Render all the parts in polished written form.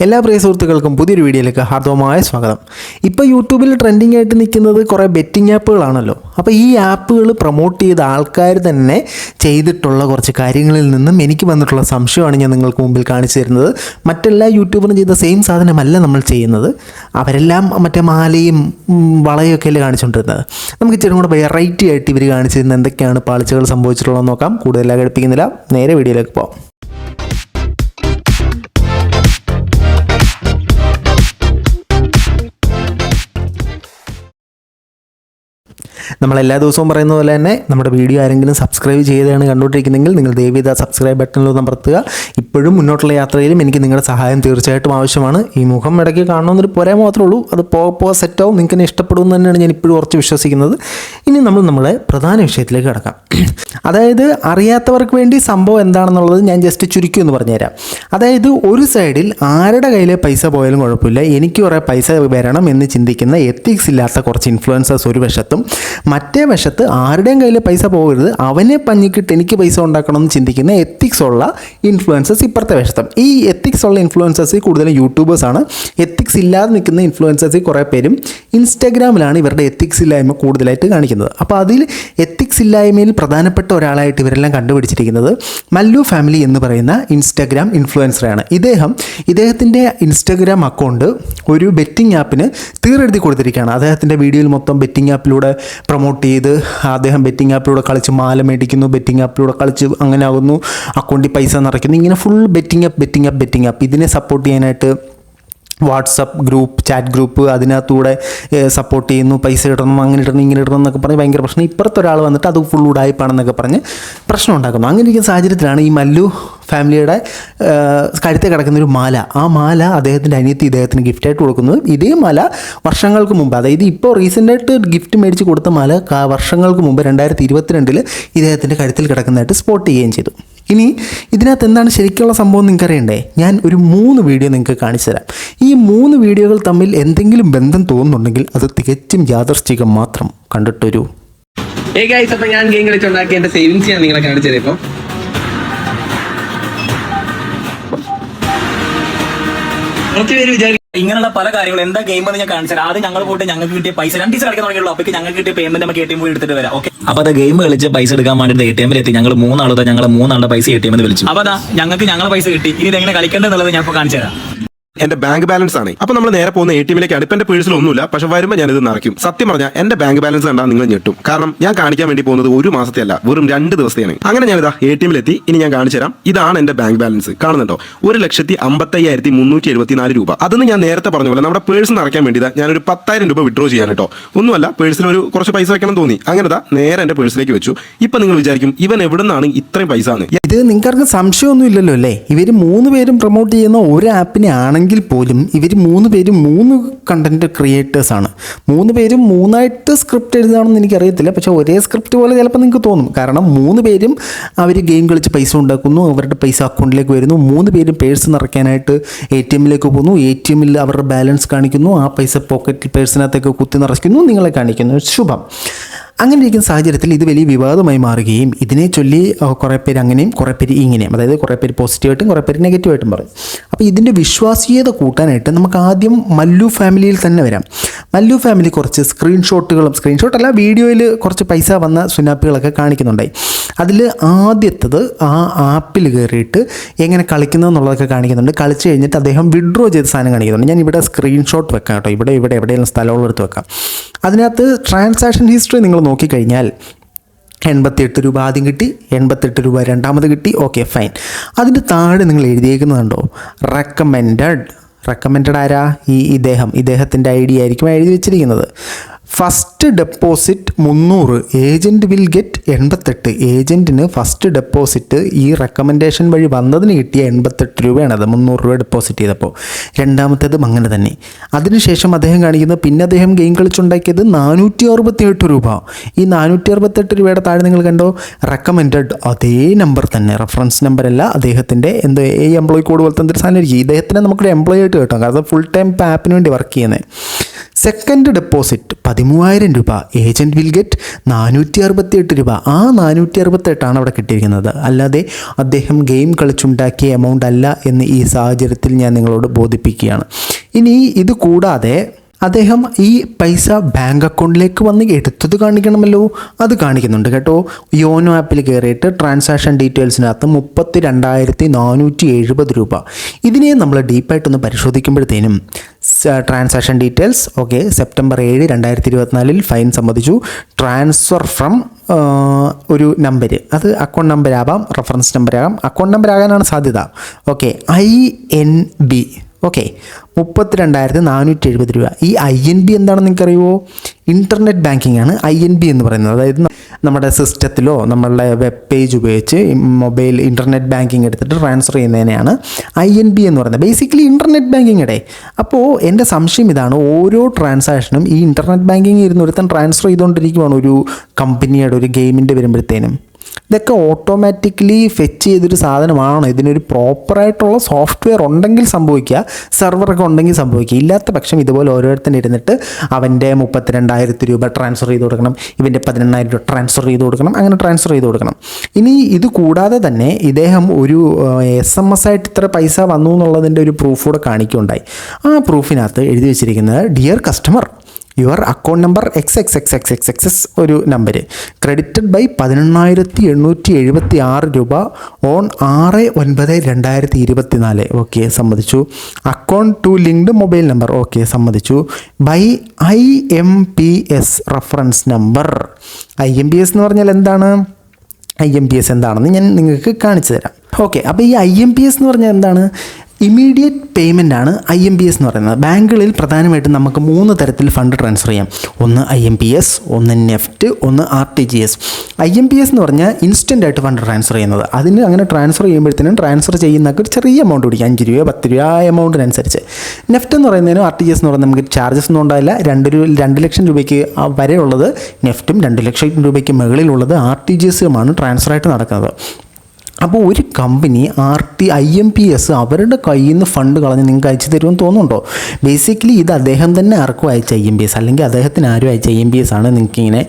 എല്ലാ പ്രിയ സുഹൃത്തുക്കൾക്കും പുതിയൊരു വീഡിയോയിലേക്ക് ഹാർദവമായ സ്വാഗതം. ഇപ്പോൾ യൂട്യൂബിൽ ട്രെൻഡിങ് ആയിട്ട് നിൽക്കുന്നത് കുറേ ബെറ്റിംഗ് ആപ്പുകളാണല്ലോ. അപ്പോൾ ഈ ആപ്പുകൾ പ്രൊമോട്ട് ചെയ്ത ആൾക്കാർ തന്നെ ചെയ്തിട്ടുള്ള കുറച്ച് കാര്യങ്ങളിൽ നിന്നും എനിക്ക് വന്നിട്ടുള്ള സംശയമാണ് ഞാൻ നിങ്ങൾക്ക് മുമ്പിൽ കാണിച്ചു തരുന്നത്. മറ്റെല്ലാ യൂട്യൂബറും ചെയ്ത സെയിം സാധനമല്ല നമ്മൾ ചെയ്യുന്നത്. അവരെല്ലാം മറ്റേ മാലയും വളയൊക്കെ അല്ലേ കാണിച്ചുകൊണ്ടിരുന്നത്. നമുക്ക് ഇച്ചിരി കൂടെ വെറൈറ്റി ആയിട്ട് ഇവർ കാണിച്ചിരുന്നത് എന്തൊക്കെയാണ് പാളിച്ചകൾ സംഭവിച്ചിട്ടുള്ളതെന്ന് നോക്കാം. കൂടുതൽ ഘടിപ്പിക്കുന്നില്ല, നേരെ വീഡിയോയിലേക്ക് പോകാം. നമ്മളെല്ലാ ദിവസവും പറയുന്ന പോലെ തന്നെ നമ്മുടെ വീഡിയോ ആരെങ്കിലും സബ്സ്ക്രൈബ് ചെയ്താണ് കണ്ടുകൊണ്ടിരിക്കുന്നതെങ്കിൽ നിങ്ങൾ ദയവേത് ആ സബ്സ്ക്രൈബ് ബട്ടണിലൊന്ന് അമർത്തുക. ഇപ്പോഴും മുന്നോട്ടുള്ള യാത്രയിലും എനിക്ക് നിങ്ങളുടെ സഹായം തീർച്ചയായിട്ടും ആവശ്യമാണ്. ഈ മുഖം ഇടയ്ക്ക് കാണണമെന്നൊരു പോരാ മാത്രമേ ഉള്ളൂ. അത് പോകെ സെറ്റാവും, നിങ്ങൾക്ക് തന്നെ ഇഷ്ടപ്പെടുമെന്ന് തന്നെയാണ് ഞാൻ ഇപ്പോഴും ഉറച്ച് വിശ്വസിക്കുന്നത്. ഇനി നമ്മുടെ പ്രധാന വിഷയത്തിലേക്ക് കിടക്കാം. അതായത് അറിയാത്തവർക്ക് വേണ്ടി സംഭവം എന്താണെന്നുള്ളത് ഞാൻ ജസ്റ്റ് ചുരുക്കി എന്ന് പറഞ്ഞുതരാം. അതായത് ഒരു സൈഡിൽ ആരുടെ കയ്യിലെ പൈസ പോയാലും കുഴപ്പമില്ല, എനിക്ക് കുറേ പൈസ വരണം എന്ന് ചിന്തിക്കുന്ന എത്തിക്സ് ഇല്ലാത്ത കുറച്ച് ഇൻഫ്ലുവൻസേഴ്സ് ഒരു വശത്തും, മറ്റേ വശത്ത് ആരുടെയും കയ്യിൽ പൈസ പോകരുത്, അവനെ പഞ്ഞിക്കിട്ട് എനിക്ക് പൈസ ഉണ്ടാക്കണം എന്ന് ചിന്തിക്കുന്ന എത്തിക്സ് ഉള്ള ഇൻഫ്ലുവൻസേഴ്സ് ഇപ്പുറത്തെ വശത്തും. ഈ എത്തിക്സ് ഉള്ള ഇൻഫ്ലുവൻസേഴ്സ് കൂടുതലും യൂട്യൂബേഴ്സാണ്. എത്തിക്സ് ഇല്ലാതെ നിൽക്കുന്ന ഇൻഫ്ലുവൻസേഴ്സ് കുറേ പേരും ഇൻസ്റ്റാഗ്രാമിലാണ് ഇവരുടെ എത്തിക്സ് ഇല്ലായ്മ കൂടുതലായിട്ട് കാണിക്കുന്നത്. അപ്പോൾ അതിൽ എത്തിക്സ് ഇല്ലായ്മയിൽ പ്രധാനപ്പെട്ട ഒരാളായിട്ട് ഇവരെല്ലാം കണ്ടുപിടിച്ചിരിക്കുന്നത് മല്ലു ഫാമിലി എന്ന് പറയുന്ന ഇൻസ്റ്റാഗ്രാം ഇൻഫ്ലുവൻസറാണ്. ഇദ്ദേഹത്തിൻ്റെ ഇൻസ്റ്റാഗ്രാം അക്കൗണ്ട് ഒരു ബെറ്റിംഗ് ആപ്പിന് തീരെഴുതി കൊടുത്തിരിക്കുകയാണ്. അദ്ദേഹത്തിൻ്റെ വീഡിയോയിൽ മൊത്തം ബെറ്റിംഗ് ആപ്പിലൂടെ പ്രൊമോട്ട് ചെയ്ത് അദ്ദേഹം ബെറ്റിംഗ് ആപ്പിലൂടെ കളിച്ച് മാല മേടിക്കുന്നു, ബെറ്റിംഗ് ആപ്പിലൂടെ കളിച്ച് അങ്ങനെ ആകുന്നു, അക്കൗണ്ടിൽ പൈസ നിറയ്ക്കുന്നു, ഇങ്ങനെ ഫുൾ ബെറ്റിംഗ് ആപ്പ്. ഇതിനെ സപ്പോർട്ട് ചെയ്യാനായിട്ട് വാട്സപ്പ് ഗ്രൂപ്പ്, ചാറ്റ് ഗ്രൂപ്പ്, അതിനകത്തൂടെ സപ്പോർട്ട് ചെയ്യുന്നു, പൈസ ഇടണം, അങ്ങനെ ഇടണം, ഇങ്ങനെ ഇടണം എന്നൊക്കെ പറഞ്ഞ് ഭയങ്കര പ്രശ്നം. ഇപ്പുറത്തെ ഒരാൾ വന്നിട്ട് അത് ഫുൾ ഉടായ്പാണെന്നൊക്കെ പറഞ്ഞ് പ്രശ്നം ഉണ്ടാക്കുന്നു. അങ്ങനെ ഇരിക്കുന്ന സാഹചര്യത്തിലാണ് ഈ മല്ലു ഫാമിലിയുടെ കഴുത്തിൽ കിടക്കുന്നൊരു മാല. ആ മാല അദ്ദേഹത്തിൻ്റെ അനിയത്തി ഇദ്ദേഹത്തിന് ഗിഫ്റ്റായിട്ട് കൊടുക്കുന്നത്. ഇതേ മാല വർഷങ്ങൾക്ക് മുമ്പ്, അതായത് ഇപ്പോൾ റീസെൻ്റായിട്ട് ഗിഫ്റ്റ് മേടിച്ച് കൊടുത്ത മാല വർഷങ്ങൾക്ക് മുമ്പ് 2022 ഇദ്ദേഹത്തിൻ്റെ കഴുത്തിൽ കിടക്കുന്നതായിട്ട് സ്പോട്ട് ചെയ്യുകയും ചെയ്തു. ഇനി ഇതിനകത്ത് എന്താണ് ശരിക്കുള്ള സംഭവം നിങ്ങൾക്കറിയണ്ടേ? ഞാൻ ഒരു 3 വീഡിയോ നിങ്ങൾക്ക് കാണിച്ചു തരാം. ഈ 3 വീഡിയോകൾ തമ്മിൽ എന്തെങ്കിലും ബന്ധം തോന്നുന്നുണ്ടെങ്കിൽ അത് തികച്ചും യാദർച്ഛികം മാത്രം. കണ്ടിട്ടൊരു അപ്പോൾ ഞാൻ ഗെയിം കളിച്ചുണ്ടാക്കിയ എൻ്റെ സേവിങ്സ് ഞാൻ നിങ്ങളെ കാണിച്ചു തരാം. ഇപ്പോൾ കുറച്ച് പേര് വിചാരിക്കും ഇങ്ങനെയുള്ള പല കാര്യങ്ങളും എന്താ ഗെയിം എന്ന് ഞാൻ കാണിച്ചാൽ ആദ്യം ഞങ്ങൾ പോയിട്ട് ഞങ്ങൾക്ക് കിട്ടിയ പൈസ 2 ദിവസം കളിക്കാൻ തുടങ്ങിയുള്ളൂ. അപ്പോൾ ഞങ്ങൾക്ക് കിട്ടിയ പേയ്മെന്റ് നമുക്ക് ATM പോയി എടുത്തിട്ട് വരാം. ഓക്കെ, അപ്പോൾ അത് ഗെയിം കളിച്ച് പൈസ എടുക്കാൻ വേണ്ടി ATM എത്തി. ഞങ്ങൾ 3 ആളുടെ പൈസ ATM വിളിച്ചു. അപ്പോൾ ഞങ്ങൾക്ക് ഞങ്ങളുടെ പൈസ കിട്ടി. ഇനി ഇതെങ്ങനെ കളിക്കേണ്ടതെന്നുള്ളത് ഞാൻ ഇപ്പോൾ കാണിച്ചു തരാം. എന്റെ ബാങ്ക് ബാലൻസ് ആണ്. അപ്പൊ നമ്മൾ നേരെ പോകുന്ന ATM-ലേക്കാണ്. ഇപ്പൊ എന്റെ പേഴ്സിൽ ഒന്നുമില്ല, പക്ഷെ വരുമ്പോൾ ഞാൻ ഇത് നിറയ്ക്കും. സത്യം പറഞ്ഞാൽ എന്റെ ബാങ്ക് ബാലൻസ് കണ്ടാൽ നിങ്ങൾ ഞെട്ടും. കാരണം ഞാൻ കാണിക്കാൻ വേണ്ടി പോകുന്നത് 1 മാസത്തെ അല്ല, വെറും 2 ദിവസത്തെയാണ്. അങ്ങനെ ഞാനിതാ ATM-ലെത്തി. ഇനി ഞാൻ കാണിച്ചു തരാം. ഇതാണ് എന്റെ ബാങ്ക് ബാലൻസ്. കാണുന്നുണ്ടോ? 1,55,374 രൂപ. അതൊന്ന് ഞാൻ നേരത്തെ പറഞ്ഞ പോലെ നമ്മുടെ പേഴ്സ് നിറയ്ക്കാൻ വേണ്ടി ഞാനൊരു 10,000 രൂപ വിഡ്രോ ചെയ്യാൻ കേട്ടോ. ഒന്നുമല്ല, പേഴ്സിൽ ഒരു കുറച്ച് പൈസ വെക്കണം തോന്നി. അങ്ങനെ നേരെ എന്റെ പേഴ്സിലേക്ക് വെച്ചു. ഇപ്പൊ നിങ്ങൾ വിചാരിക്കും ഇവൻ എവിടെ നിന്നാണ് ഇത്രയും പൈസ ആണ്. ഇത് നിങ്ങൾക്ക് സംശയമൊന്നും ഇല്ലല്ലോ അല്ലേ? ഇവർ 3 പേരും പ്രൊമോട്ട് ചെയ്യുന്ന ഒരു ആപ്പിനെ ആണെങ്കിൽ പോലും ഇവർ 3 പേരും 3 കണ്ടന്റ് ക്രിയേറ്റേഴ്സാണ്. 3 പേരും 3ആയിട്ട് സ്ക്രിപ്റ്റ് എഴുതുകയാണെന്ന് എനിക്കറിയത്തില്ല, പക്ഷേ ഒരേ സ്ക്രിപ്റ്റ് പോലെ ചിലപ്പോൾ നിങ്ങൾക്ക് തോന്നും. കാരണം 3 പേരും അവർ ഗെയിം കളിച്ച് പൈസ ഉണ്ടാക്കുന്നു, അവരുടെ പൈസ അക്കൗണ്ടിലേക്ക് വരുന്നു. 3 പേരും പേഴ്സ് നിറയ്ക്കാനായിട്ട് ATM-ലേക്ക് പോകുന്നു. ATM-ൽ അവരുടെ ബാലൻസ് കാണിക്കുന്നു, ആ പൈസ പോക്കറ്റിൽ പേഴ്സിനകത്തേക്ക് കുത്തി നിറയ്ക്കുന്നു, നിങ്ങളെ കാണിക്കുന്നു. ശുഭം. അങ്ങനെ ഇരിക്കുന്ന സാഹചര്യത്തിൽ ഇത് വലിയ വിവാദമായി മാറുകയും ഇതിനെ ചൊല്ലി കുറേ പേര് അങ്ങനെയും കുറേ പേര് ഇങ്ങനെയും, അതായത് കുറേ പേര് പോസിറ്റീവായിട്ടും കുറേ പേര് നെഗറ്റീവായിട്ടും പറയും. അപ്പോൾ ഇതിൻ്റെ വിശ്വാസ്യത കൂട്ടാനായിട്ട് നമുക്ക് ആദ്യം മല്ലു ഫാമിലിയിൽ തന്നെ വരാം. മല്ലു ഫാമിലി കുറച്ച് സ്ക്രീൻഷോട്ടല്ല, വീഡിയോയിൽ കുറച്ച് പൈസ വന്ന സുനാപ്പികളൊക്കെ കാണിക്കുന്നുണ്ടായി. അതിൽ ആദ്യത്തത് ആ ആപ്പിൽ കയറിയിട്ട് എങ്ങനെ കളിക്കുന്നതെന്നുള്ളതൊക്കെ കാണിക്കുന്നുണ്ട്. കളിച്ച് കഴിഞ്ഞിട്ട് അദ്ദേഹം വിഡ്രോ ചെയ്ത സാധനം കാണിക്കുന്നുണ്ട്. ഞാൻ ഇവിടെ സ്ക്രീൻഷോട്ട് വെക്കാം കേട്ടോ. ഇവിടെ എവിടെയെങ്കിലും സ്ഥലമുള്ളെടുത്ത് വെക്കാം. അതിനകത്ത് ട്രാൻസാക്ഷൻ ഹിസ്റ്ററി നിങ്ങൾ നോക്കിക്കഴിഞ്ഞാൽ 88 രൂപ ആദ്യം കിട്ടി, 88 രൂപ രണ്ടാമത് കിട്ടി. Okay, fine. അതിൻ്റെ താഴെ നിങ്ങൾ എഴുതിയേക്കുന്നതുണ്ടോ? റെക്കമെൻഡഡ് ആരാ? ഇദ്ദേഹത്തിൻ്റെ ID ആയിരിക്കും എഴുതി വെച്ചിരിക്കുന്നത്. First deposit 300, agent will get 88. ഏജൻറ്റിന് ഫസ്റ്റ് ഡെപ്പോസിറ്റ് ഈ റെക്കമെൻഡേഷൻ വഴി വന്നതിന് കിട്ടിയ 88 രൂപയാണത്, 300 രൂപ ഡെപ്പോസിറ്റ് ചെയ്തപ്പോൾ. രണ്ടാമത്തേതും അങ്ങനെ തന്നെ. അതിനുശേഷം അദ്ദേഹം കാണിക്കുന്നത് പിന്നെ അദ്ദേഹം ഗെയിം കളിച്ചുണ്ടാക്കിയത് 468 രൂപ. ഈ 468 രൂപയുടെ താഴെ നിങ്ങൾ കണ്ടോ? റെക്കമെൻഡഡ്, അതേ നമ്പർ തന്നെ, റെഫറൻസ് നമ്പറല്ല, അദ്ദേഹത്തിൻ്റെ എന്തോ എംപ്ലോയി കോഡ് പോലത്തെ എന്തൊരു സാധനം ഇരിക്കും. ഇദ്ദേഹത്തിനെ നമുക്കൊരു എംപ്ലോയി ആയിട്ട് കേട്ടോ, കാരണം ഫുൾ ടൈം ആപ്പിന് വേണ്ടി വർക്ക് ചെയ്യുന്നത്. സെക്കൻഡ് ഡെപ്പോസിറ്റ് 13,000 രൂപ, ഏജൻറ്റ് വിൽ ഗെറ്റ് 468 രൂപ. ആ 468 അവിടെ കിട്ടിയിരിക്കുന്നത്, അല്ലാതെ അദ്ദേഹം ഗെയിം കളിച്ചുണ്ടാക്കിയ എമൗണ്ട് അല്ല എന്ന് ഈ സാഹചര്യത്തിൽ ഞാൻ നിങ്ങളോട് ബോധിപ്പിക്കുകയാണ്. ഇനി ഇത് കൂടാതെ അദ്ദേഹം ഈ പൈസ ബാങ്ക് അക്കൗണ്ടിലേക്ക് വന്ന് എടുത്തത് കാണിക്കണമല്ലോ, അത് കാണിക്കുന്നുണ്ട് കേട്ടോ. യോനോ ആപ്പിൽ കയറിയിട്ട് ട്രാൻസാക്ഷൻ ഡീറ്റെയിൽസിനകത്ത് 32,470 രൂപ. ഇതിനെ നമ്മൾ ഡീപ്പായിട്ടൊന്ന് പരിശോധിക്കുമ്പോഴത്തേനും transaction details okay, September 7, 2024 fine സമ്മതിച്ചു. ട്രാൻസ്ഫർ ഫ്രം ഒരു നമ്പർ, അത് അക്കൗണ്ട് നമ്പർ ആവാം, റെഫറൻസ് നമ്പർ ആകാം, അക്കൗണ്ട് നമ്പർ ആകാനാണ് സാധ്യത. ഓക്കെ, INB ഓക്കെ, 32,470 രൂപ. ഈ INB എന്താണെന്ന് നിങ്ങൾക്കറിയുമോ? ഇൻ്റർനെറ്റ് ബാങ്കിങ് ആണ് INB എന്ന് പറയുന്നത്. അതായത് നമ്മുടെ സിസ്റ്റത്തിലോ നമ്മളുടെ വെബ് പേജ് ഉപയോഗിച്ച് മൊബൈൽ ഇൻ്റർനെറ്റ് ബാങ്കിങ് എടുത്തിട്ട് ട്രാൻസ്ഫർ ചെയ്യുന്നതിനെയാണ് INB എന്ന് പറയുന്നത്. ബേസിക്കലി ഇൻ്റർനെറ്റ് ബാങ്കിങ് ഇടേ. അപ്പോൾ എൻ്റെ സംശയം ഇതാണ്, ഓരോ ട്രാൻസാക്ഷനും ഈ ഇൻ്റർനെറ്റ് ബാങ്കിങ് ഇരുന്ന് ഒരുത്തൻ ട്രാൻസ്ഫർ ചെയ്തുകൊണ്ടിരിക്കുകയാണ് ഒരു കമ്പനിയുടെ ഒരു ഗെയിമിൻ്റെ വരുമ്പോഴത്തേനും. ഇതൊക്കെ ഓട്ടോമാറ്റിക്കലി ഫെച്ച് ചെയ്തൊരു സാധനമാണോ? ഇതിനൊരു പ്രോപ്പറായിട്ടുള്ള സോഫ്റ്റ്വെയർ ഉണ്ടെങ്കിൽ സംഭവിക്കുക, സെർവറൊക്കെ ഉണ്ടെങ്കിൽ സംഭവിക്കുക. ഇല്ലാത്ത പക്ഷം ഇതുപോലെ ഓരോരുത്തരും ഇരുന്നിട്ട് അവൻ്റെ 32,000 രൂപ ട്രാൻസ്ഫർ ചെയ്ത് കൊടുക്കണം, ഇവൻ്റെ 18,000 രൂപ ട്രാൻസ്ഫർ ചെയ്ത് കൊടുക്കണം, അങ്ങനെ ട്രാൻസ്ഫർ ചെയ്ത് കൊടുക്കണം. ഇനി ഇത് കൂടാതെ തന്നെ ഇദ്ദേഹം ഒരു SMS ആയിട്ട് ഇത്ര പൈസ വന്നു എന്നുള്ളതിൻ്റെ ഒരു പ്രൂഫ് കൂടെ കാണിക്കുകയുണ്ടായി. ആ പ്രൂഫിനകത്ത് എഴുതി വെച്ചിരിക്കുന്നത്, dear customer, your account number XXXXXXX ഒരു നമ്പർ ക്രെഡിറ്റഡ് ബൈ 18,876 രൂപ ഓൺ 6/9/2024. ഓക്കെ, സമ്മതിച്ചു. Account to linked mobile number okay, സമ്മതിച്ചു. By IMPS reference number. IMPS എന്ന് പറഞ്ഞാൽ എന്താണ്? IMPS എന്താണെന്ന് ഞാൻ നിങ്ങൾക്ക് കാണിച്ചു തരാം. ഓക്കെ, അപ്പോൾ ഈ IMPS എന്ന് പറഞ്ഞാൽ എന്താണ്? ഇമ്മീഡിയറ്റ് പേയ്മെൻ്റ് ആണ് IMPS എന്ന് പറയുന്നത്. ബാങ്കുകളിൽ പ്രധാനമായിട്ടും നമുക്ക് 3 തരത്തിൽ ഫണ്ട് ട്രാൻസ്ഫർ ചെയ്യാം. ഒന്ന് IMPS, ഒന്ന് നെഫ്റ്റ്, ഒന്ന് RTGS. IMPS എന്ന് പറഞ്ഞാൽ ഇൻസ്റ്റൻ്റ് ആയിട്ട് ഫണ്ട് ട്രാൻസ്ഫർ ചെയ്യുന്നത്. അതിന് അങ്ങനെ ട്രാൻസ്ഫർ ചെയ്യുമ്പോഴത്തേനും ട്രാൻസ്ഫർ ചെയ്യുന്നതൊക്കെ ഒരു ചെറിയ എമൗണ്ട് പിടിക്കും, 5 രൂപ 10 രൂപ, ആ എമൗണ്ടിനനുസരിച്ച്. നെഫ്റ്റ് എന്ന് പറയുന്നതിനും RTGS എന്ന് പറയുന്നത് നമുക്ക് ചാർജസ് ഒന്നും ഉണ്ടാവില്ല. 2 ലക്ഷം രൂപയ്ക്ക് വരെയുള്ളത് നെഫ്റ്റും, 2 ലക്ഷം രൂപയ്ക്ക് മുകളിലുള്ളത് RTGSുമാണ് ട്രാൻസ്ഫറായിട്ട് നടക്കുന്നത്. അപ്പോൾ ഒരു കമ്പനി IMPS അവരുടെ കയ്യിൽ നിന്ന് ഫണ്ട് കളഞ്ഞ് നിങ്ങൾക്ക് അയച്ചു തരുമെന്ന് തോന്നുന്നുണ്ടോ? ബേസിക്കലി ഇത് അദ്ദേഹം തന്നെ ആർക്കും അയച്ച IMPS, അല്ലെങ്കിൽ അദ്ദേഹത്തിന് ആരും അയച്ച IMPS ആണ് നിങ്ങൾക്കിങ്ങനെ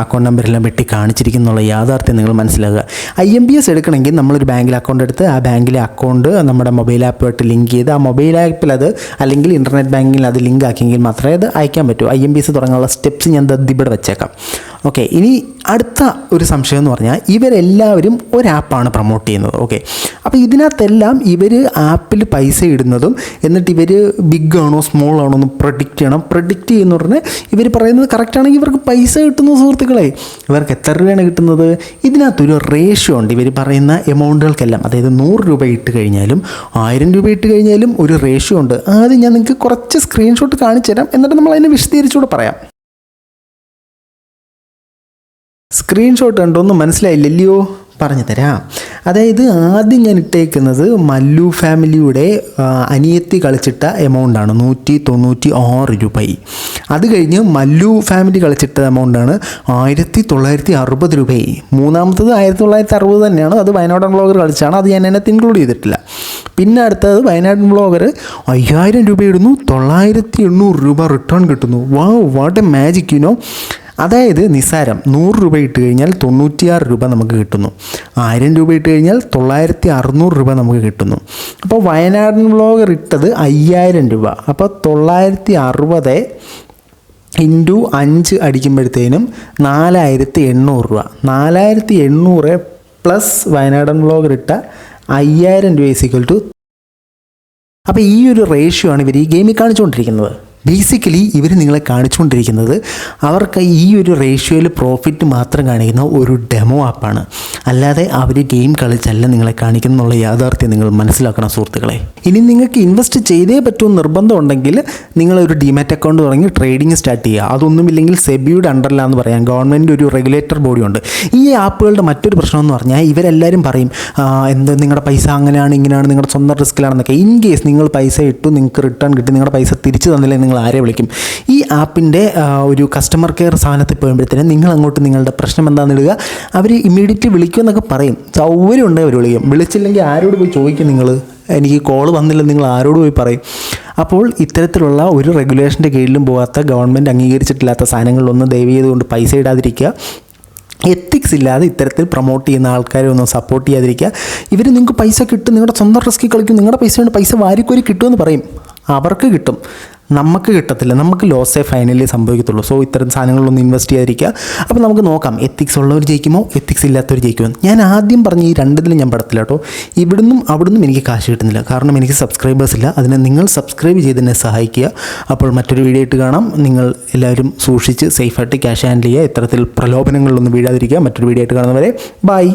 അക്കൗണ്ട് നമ്പരെല്ലാം വെട്ടി കാണിച്ചിരിക്കുന്നുള്ള യാഥാർത്ഥ്യം നിങ്ങൾ മനസ്സിലാക്കുക. IMPS എടുക്കണമെങ്കിൽ നമ്മളൊരു ബാങ്കിൽ അക്കൗണ്ട് എടുത്ത് ആ ബാങ്കിലെ അക്കൗണ്ട് നമ്മുടെ മൊബൈൽ ആപ്പുമായിട്ട് ലിങ്ക് ചെയ്ത് ആ മൊബൈൽ ആപ്പിൽ അത്, അല്ലെങ്കിൽ ഇൻ്റർനെറ്റ് ബാങ്കിങ്ങിൽ അത് ലിങ്ക് ആക്കിയെങ്കിൽ മാത്രമേ അത് അയക്കാൻ പറ്റൂ. IMPS തുടങ്ങാനുള്ള സ്റ്റെപ്സ് ഞാൻ ഇവിടെ വെച്ചേക്കാം. ഓക്കെ, ഇനി അടുത്ത ഒരു സംശയം എന്ന് പറഞ്ഞാൽ ഇവരെല്ലാവരും ഒരു ആപ്പാണ് പ്രൊമോട്ട് ചെയ്യുന്നത്. ഓക്കെ, അപ്പോൾ ഇതിനകത്തെല്ലാം ഇവർ ആപ്പിൽ പൈസ ഇടുന്നതും എന്നിട്ട് ഇവർ ബിഗ് ആണോ സ്മോൾ ആണോ എന്ന് പ്രഡിക്റ്റ് ചെയ്യണം. പ്രഡിക്റ്റ് ചെയ്യുന്ന പറഞ്ഞാൽ ഇവർ പറയുന്നത് കറക്റ്റാണെങ്കിൽ ഇവർക്ക് പൈസ കിട്ടുന്നു സുഹൃത്തുക്കളെ. ഇവർക്ക് എത്ര രൂപയാണ് കിട്ടുന്നത്? ഇതിനകത്തൊരു റേഷ്യോ ഉണ്ട്. ഇവർ പറയുന്ന എമൗണ്ടുകൾക്കെല്ലാം, അതായത് 100 രൂപ ഇട്ട് കഴിഞ്ഞാലും 1000 രൂപ ഇട്ട് കഴിഞ്ഞാലും ഒരു റേഷ്യോ ഉണ്ട്. ആദ്യം ഞാൻ നിങ്ങൾക്ക് കുറച്ച് സ്ക്രീൻഷോട്ട് കാണിച്ചു തരാം, എന്നിട്ട് നമ്മൾ അതിനെ വിശദീകരിച്ചുകൂടെ പറയാം. സ്ക്രീൻഷോട്ട് കണ്ടൊന്നും മനസ്സിലായില്ലല്ലയോ? പറഞ്ഞു തരാം. അതായത് ആദ്യം ഞാൻ ഇട്ടേക്കുന്നത് മല്ലു ഫാമിലിയുടെ അനിയത്തി കളിച്ചിട്ട എമൗണ്ടാണ് 196 രൂപ. അത് കഴിഞ്ഞ് മല്ലു ഫാമിലി കളിച്ചിട്ട എമൗണ്ടാണ് 1960 രൂപ. മൂന്നാമത്തത് 1960 തന്നെയാണ്, അത് വയനാടൻ വ്ളോഗർ കളിച്ചാണ്, അത് ഞാൻ അതിനകത്ത് ഇൻക്ലൂഡ് ചെയ്തിട്ടില്ല. പിന്നെ അടുത്തത് വയനാടൻ വ്ളോഗർ 5000 രൂപ ഇടുന്നു, 980 രൂപ റിട്ടേൺ കിട്ടുന്നു. What A magic you know. അതായത് നിസ്സാരം 100 രൂപ ഇട്ട് കഴിഞ്ഞാൽ 96 രൂപ നമുക്ക് കിട്ടുന്നു, 1000 രൂപ ഇട്ട് കഴിഞ്ഞാൽ 9600 രൂപ നമുക്ക് കിട്ടുന്നു. അപ്പോൾ വയനാടൻ വ്ളോഗർ ഇട്ടത് 5000 രൂപ. അപ്പോൾ 960 ഇൻറ്റു 5 അടിക്കുമ്പോഴത്തേനും 4800 രൂപ. 4800 പ്ലസ് വയനാടൻ വ്ളോഗർ ഇട്ട 5000 രൂപ ഈക്വൽ ടു. അപ്പോൾ ഈ ഒരു റേഷ്യോ ആണ് ഇവർ ഈ ഗെയിമിൽ കാണിച്ചുകൊണ്ടിരിക്കുന്നത്. ബേസിക്കലി ഇവർ നിങ്ങളെ കാണിച്ചുകൊണ്ടിരിക്കുന്നത് അവർക്ക് ഈ ഒരു റേഷ്യോയിൽ പ്രോഫിറ്റ് മാത്രം കാണിക്കുന്ന ഒരു ഡെമോ ആപ്പാണ്, അല്ലാതെ അവർ ഗെയിം കളിച്ചല്ല നിങ്ങളെ കാണിക്കുന്നുള്ള യാഥാർത്ഥ്യം നിങ്ങൾ മനസ്സിലാക്കണം സുഹൃത്തുക്കളെ. ഇനി നിങ്ങൾക്ക് ഇൻവെസ്റ്റ് ചെയ്തേ പറ്റുമെന്ന് നിർബന്ധം ഉണ്ടെങ്കിൽ നിങ്ങളൊരു ഡിമാറ്റ് അക്കൗണ്ട് തുടങ്ങി ട്രേഡിംഗ് സ്റ്റാർട്ട് ചെയ്യുക. അതൊന്നുമില്ലെങ്കിൽ സെബിയുടെ അണ്ടറിലാന്ന് പറയാം, ഗവൺമെൻറ് ഒരു റെഗുലേറ്റർ ബോഡിയുണ്ട്. ഈ ആപ്പുകളുടെ മറ്റൊരു പ്രശ്നം എന്ന് പറഞ്ഞാൽ ഇവരെല്ലാവരും പറയും നിങ്ങളുടെ പൈസ അങ്ങനെയാണ് ഇങ്ങനെയാണ്, നിങ്ങളുടെ സ്വന്തം റിസ്ക്കിലാണെന്നൊക്കെ. ഇൻ കേസ് നിങ്ങൾ പൈസ ഇട്ടു, നിങ്ങൾക്ക് റിട്ടേൺ കിട്ടി, നിങ്ങളുടെ പൈസ തിരിച്ചു തന്നില്ലെങ്കിൽ നിങ്ങൾ ആരെ വിളിക്കും? ഈ ആപ്പിൻ്റെ ഒരു കസ്റ്റമർ കെയർ സാധനത്തിൽ പോകുമ്പോഴത്തേനും നിങ്ങൾ അങ്ങോട്ട് നിങ്ങളുടെ പ്രശ്നം എന്താണെന്ന് ഇടുക, അവർ ഇമ്മീഡിയറ്റ്ലി വിളിക്കുമെന്നൊക്കെ പറയും. സൗകര്യം ഉണ്ടെങ്കിൽ അവർ വിളിക്കും. വിളിച്ചില്ലെങ്കിൽ ആരോട് പോയി ചോദിക്കും? നിങ്ങൾ എനിക്ക് കോൾ വന്നില്ല നിങ്ങൾ ആരോട് പോയി പറയും? അപ്പോൾ ഇത്തരത്തിലുള്ള ഒരു റെഗുലേഷൻ്റെ കീഴിലും പോകാത്ത ഗവൺമെൻറ് അംഗീകരിച്ചിട്ടില്ലാത്ത സാധനങ്ങളിലൊന്നും ദയവ് ചെയ്തുകൊണ്ട് പൈസ ഇടാതിരിക്കുക. എത്തിക്സ് ഇല്ലാതെ ഇത്തരത്തിൽ പ്രൊമോട്ട് ചെയ്യുന്ന ആൾക്കാരെ ഒന്നും സപ്പോർട്ട് ചെയ്യാതിരിക്കുക. ഇവർ നിങ്ങൾക്ക് പൈസ കിട്ടും, നിങ്ങളുടെ സ്വന്തം റിസ്കിൽ കളിക്കും, നിങ്ങളുടെ പൈസ കൊണ്ട് പൈസ വാരിക്കോരി കിട്ടുമെന്ന് പറയും. അവർക്ക് കിട്ടും, നമുക്ക് കിട്ടത്തില്ല. നമുക്ക് ലോസേ ഫൈനലി സംഭവിക്കത്തുള്ളൂ. സോ ഇത്തരം സാധനങ്ങളിലൊന്നും ഇൻവെസ്റ്റ് ചെയ്യാതിരിക്കുക. അപ്പോൾ നമുക്ക് നോക്കാം എത്തിക്സ് ഉള്ളവർ ജയിക്കുമോ എത്തിക്സ് ഇല്ലാത്തവർ ജയിക്കുമോ. ഞാൻ ആദ്യം പറഞ്ഞ ഈ രണ്ടിലും ഞാൻ പെടത്തില്ല കേട്ടോ. ഇവിടുന്നും അവിടുന്നും എനിക്ക് കാശ് കിട്ടുന്നില്ല, കാരണം എനിക്ക് സബ്സ്ക്രൈബേഴ്സ് ഇല്ല. അതിനെ നിങ്ങൾ സബ്സ്ക്രൈബ് ചെയ്ത് എന്നെ സഹായിക്കുക. അപ്പോൾ മറ്റൊരു വീഡിയോ ആയിട്ട് കാണാം. നിങ്ങൾ എല്ലാവരും സൂക്ഷിച്ച് സേഫായിട്ട് ക്യാഷ് ഹാൻഡിൽ ചെയ്യുക. ഇത്തരത്തിൽ പ്രലോഭനങ്ങളിലൊന്നും വീഴാതിരിക്കുക. മറ്റൊരു വീഡിയോ ആയിട്ട് കാണുന്നവരെ ബൈ.